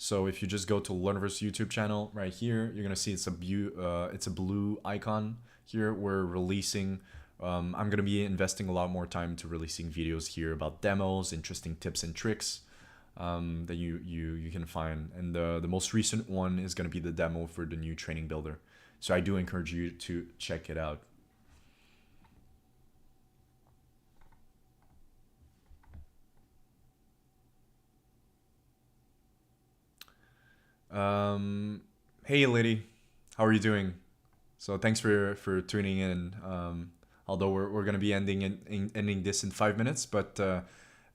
So if you just go to Learniverse YouTube channel right here, you're gonna see it's a blue icon here. We're releasing. I'm gonna be investing a lot more time to releasing videos here about demos, interesting tips and tricks that you can find. And the most recent one is gonna be the demo for the new training builder. So I do encourage you to check it out. Hey Liddy, how are you doing? So thanks for tuning in. Although we're gonna be ending this in 5 minutes, but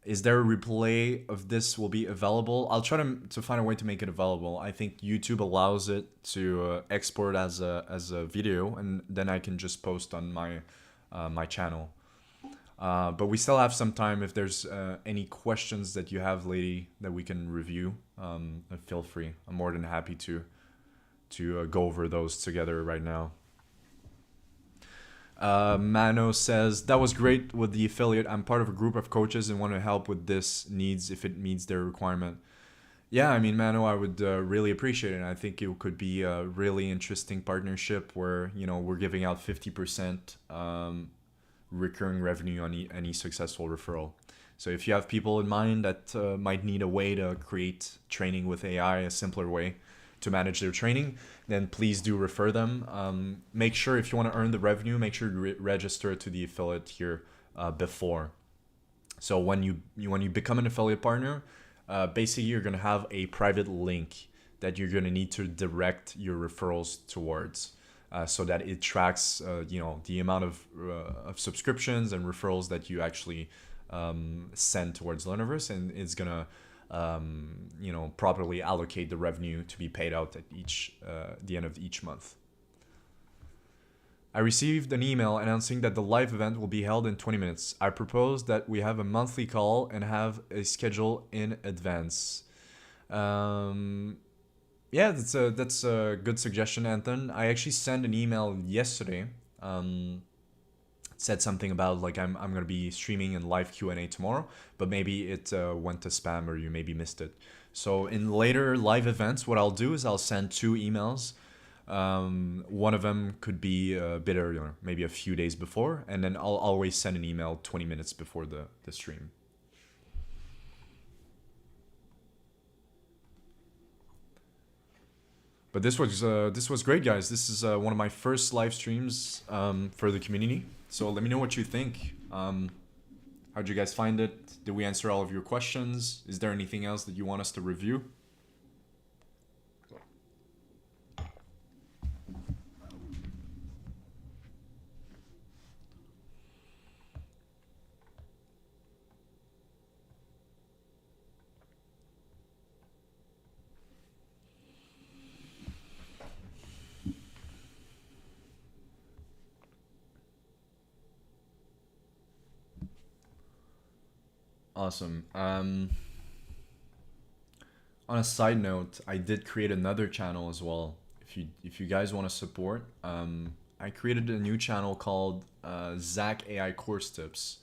Is there a replay of this will be available? I'll try to find a way to make it available. I think YouTube allows it to export as a video, and then I can just post on my channel. But we still have some time. If there's any questions that you have, lady, that we can review, feel free. I'm more than happy to go over those together right now. Mano says, that was great with the affiliate. I'm part of a group of coaches and want to help with this needs if it meets their requirement. Yeah, I mean, Mano, I would really appreciate it. I think it could be a really interesting partnership where, you know, we're giving out 50% recurring revenue on any successful referral. So if you have people in mind that might need a way to create training with AI, a simpler way to manage their training, then please do refer them. Make sure, if you want to earn the revenue, make sure you register to the affiliate here before. So when you become an affiliate partner, basically you're going to have a private link that you're going to need to direct your referrals towards, so that it tracks you know, the amount of subscriptions and referrals that you actually send towards Learniverse, and it's going to you know, properly allocate the revenue to be paid out at the end of each month. I received an email announcing that the live event will be held in 20 minutes. I propose that we have a monthly call and have a schedule in advance. Yeah, that's a good suggestion, Anton. I actually sent an email yesterday. Said something about like I'm gonna be streaming in live Q&A tomorrow, but maybe it went to spam or you maybe missed it. So in later live events, what I'll do is I'll send 2 emails. One of them could be a bit earlier, maybe a few days before, and then I'll always send an email 20 minutes before the stream. But this was great, guys. This is one of my first live streams for the community. So let me know what you think. How'd you guys find it? Did we answer all of your questions? Is there anything else that you want us to review? Awesome. On a side note, I did create another channel as well. If you guys want to support, I created a new channel called Zach AI Course Tips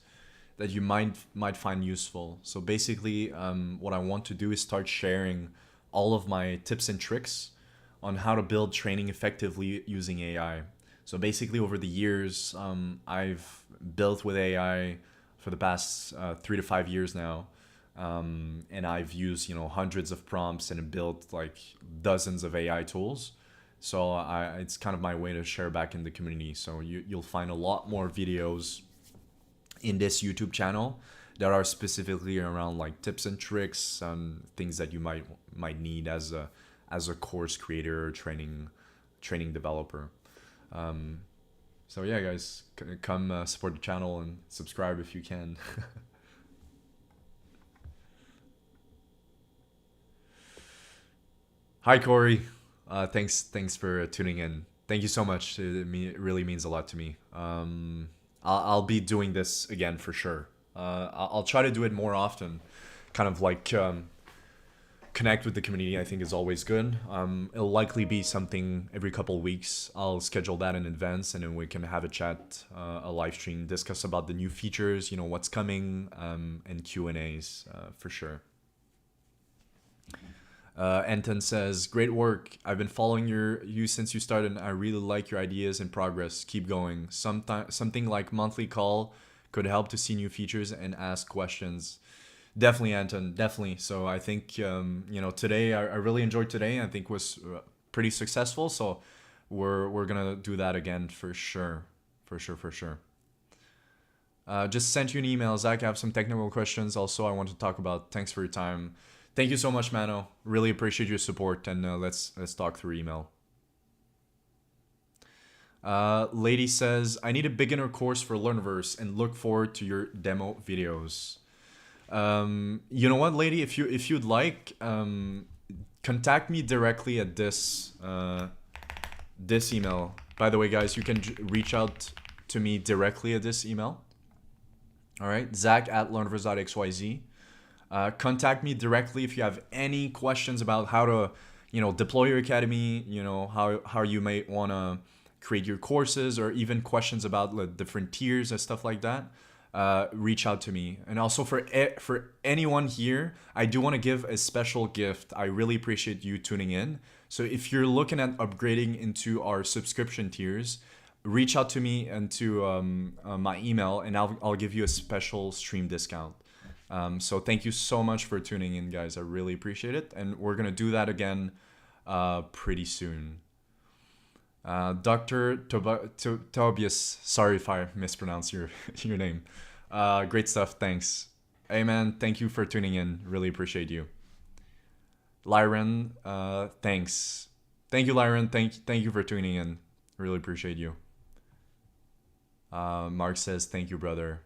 that you might find useful. So basically, what I want to do is start sharing all of my tips and tricks on how to build training effectively using AI. So basically, over the years, I've built with AI for the past 3 to 5 years now, and I've used, you know, hundreds of prompts and built like dozens of AI tools. So it's kind of my way to share back in the community. So you'll find a lot more videos in this YouTube channel that are specifically around like tips and tricks and things that you might need as a course creator or training developer. So yeah, guys, come support the channel and subscribe if you can. Hi, Corey. Thanks for tuning in. Thank you so much. It really means a lot to me. I'll be doing this again for sure. I'll try to do it more often. Kind of like connect with the community, I think, is always good. It'll likely be something every couple of weeks. I'll schedule that in advance, and then we can have a chat, a live stream, discuss about the new features, you know, what's coming, and Q&As for sure. Anton says, great work. I've been following you since you started, and I really like your ideas and progress. Keep going. Something like monthly call could help to see new features and ask questions. Definitely, Anton, definitely. So I think, you know, today, I really enjoyed today. I think was pretty successful. So we're going to do that again for sure. For sure. Just sent you an email. Zach, I have some technical questions also I want to talk about. Thanks for your time. Thank you so much, Mano. Really appreciate your support, and let's talk through email. Lady says, I need a beginner course for Learniverse and look forward to your demo videos. You know what, lady? If you'd like, contact me directly at this email. By the way, guys, you can reach out to me directly at this email. All right, Zach@learniverse.xyz. Contact me directly if you have any questions about how to, deploy your academy. How you may want to create your courses, or even questions about like different tiers and stuff like that. Reach out to me. And also for anyone here, I do want to give a special gift. I really appreciate you tuning in. So if you're looking at upgrading into our subscription tiers, reach out to me and to my email, and I'll give you a special stream discount. So thank you so much for tuning in, guys. I really appreciate it. And we're going to do that again pretty soon. Dr. Tobias, sorry if I mispronounced your name. Great stuff, thanks. Hey man, thank you for tuning in. Really appreciate you. Lyron, thanks. Thank you, Lyron. Thank you for tuning in. Really appreciate you. Mark says, thank you, brother.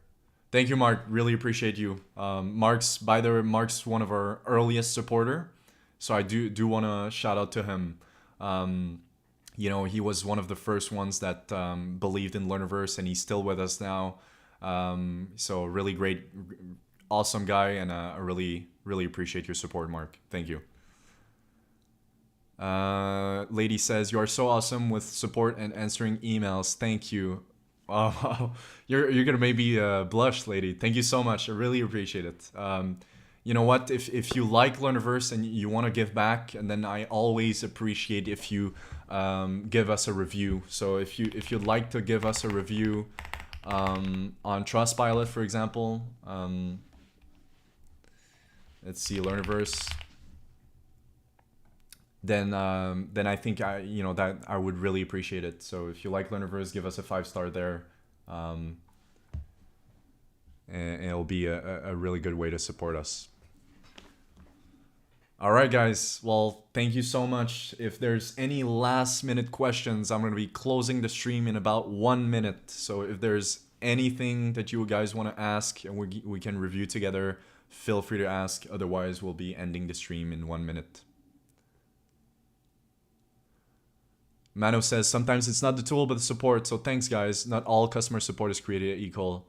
Thank you, Mark. Really appreciate you. Mark's one of our earliest supporter. So I do want to shout out to him. He was one of the first ones that believed in Learniverse, and he's still with us now. So really great, awesome guy, and I really, really appreciate your support, Mark. Thank you. Lady says, you are so awesome with support and answering emails. Thank you. Oh, you're gonna maybe blush, lady. Thank you so much. I really appreciate it. You know what? If you like Learniverse and you want to give back, and then I always appreciate if you give us a review. So if you'd like to give us a review on Trustpilot, for example, let's see, Learniverse. Then I think that I would really appreciate it. So if you like Learniverse, give us a 5-star there, and it'll be a really good way to support us. All right, guys. Well, thank you so much. If there's any last minute questions, I'm going to be closing the stream in about 1 minute. So if there's anything that you guys want to ask and we can review together, feel free to ask. Otherwise, we'll be ending the stream in 1 minute. Mano says, sometimes it's not the tool, but the support. So thanks, guys. Not all customer support is created equal.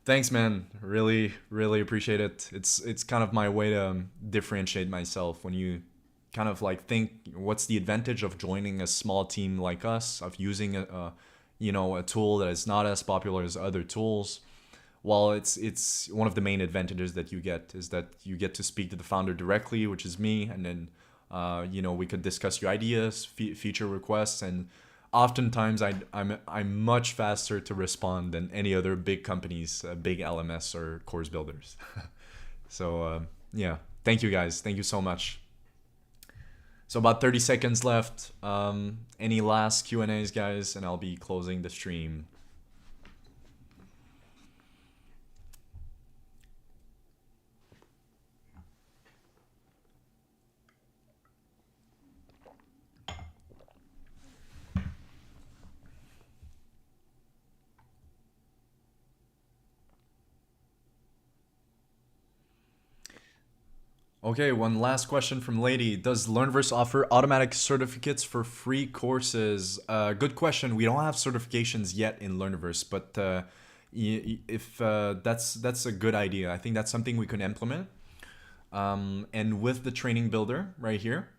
Thanks, man. Really, really appreciate it. It's kind of my way to differentiate myself. When you kind of like think, what's the advantage of joining a small team like us, of using a tool that is not as popular as other tools? Well, it's one of the main advantages that you get is that you get to speak to the founder directly, which is me, and then we could discuss your ideas, feature requests, and oftentimes I'm much faster to respond than any other big companies, big LMS or course builders. So yeah, thank you guys. Thank you so much. So about 30 seconds left. Any last Q&As, guys, and I'll be closing the stream. Okay, one last question from Lady. Does Learniverse offer automatic certificates for free courses? Good question. We don't have certifications yet in Learniverse, but if that's a good idea. I think that's something we can implement. And with the training builder right here,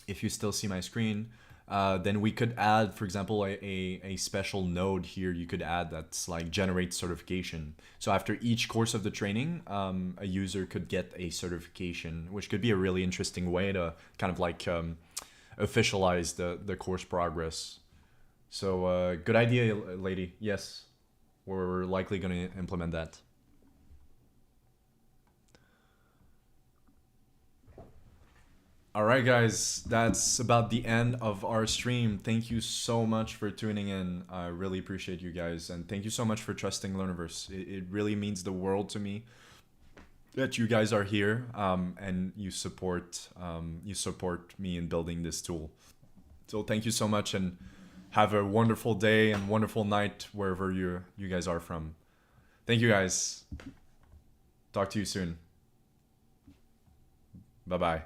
if you still see my screen, then we could add, for example, a special node here. You could add that's like generate certification. So after each course of the training, a user could get a certification, which could be a really interesting way to kind of like officialize the course progress. So good idea, lady. Yes, we're likely going to implement that. All right, guys, that's about the end of our stream. Thank you so much for tuning in. I really appreciate you guys. And thank you so much for trusting Learniverse. It really means the world to me that you guys are here and you support me in building this tool. So thank you so much, and have a wonderful day and wonderful night wherever you guys are from. Thank you, guys. Talk to you soon. Bye bye.